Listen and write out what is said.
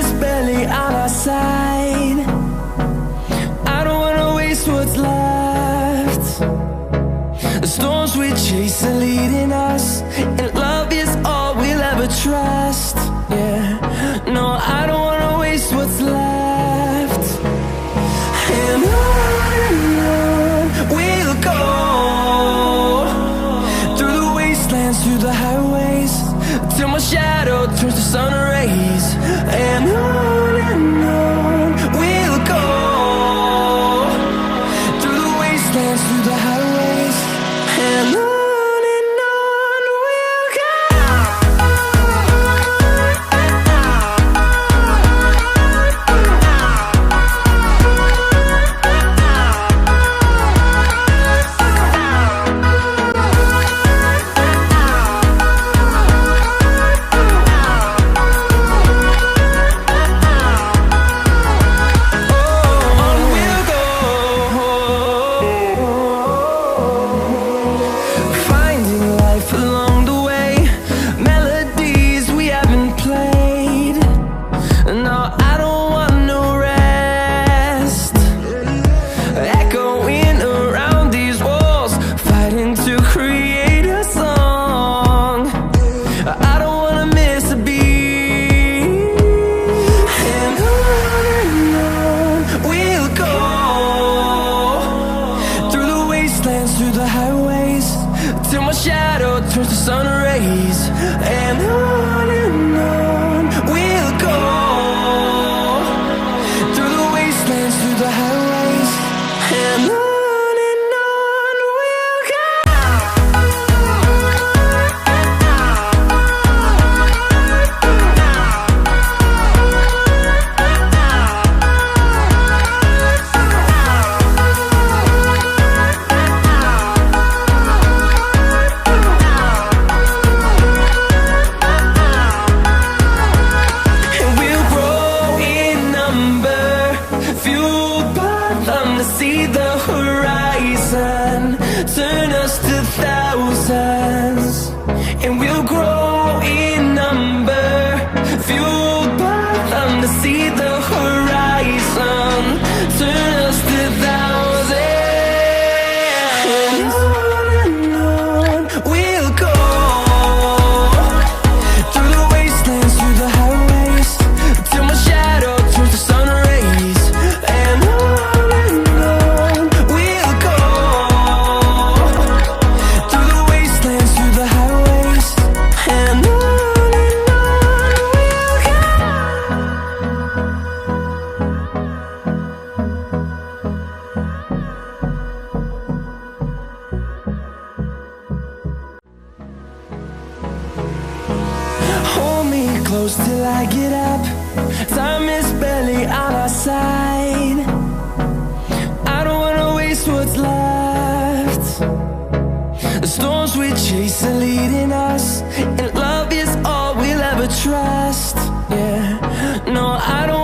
is barely on our side. I don't wanna waste what's left. The storms we chase are leading us, and love is all we'll ever trust. Yeah, no, I don't wanna waste what's left. And on we'll go, through the wastelands, through the highways, till my shadow turns to sun rays. And on we'll go, through the wastelands, through the highways, and on we'll go. Through the highways, till my shadow turns to sun rays. And on we'll go, through the wastelands, through the highways, and on we'll go. See the horizon, turn us to thousands, and we'll grow in number, fueled by them to see the horizon, turn us to thousands, and on we'll go, through the wastelands, through the highways, till my shadow turns to sun rays. And close till I get up, time is barely on our side. I don't wanna waste what's left. The storms we chase are leading us, and love is all we'll ever trust. Yeah, no, I don't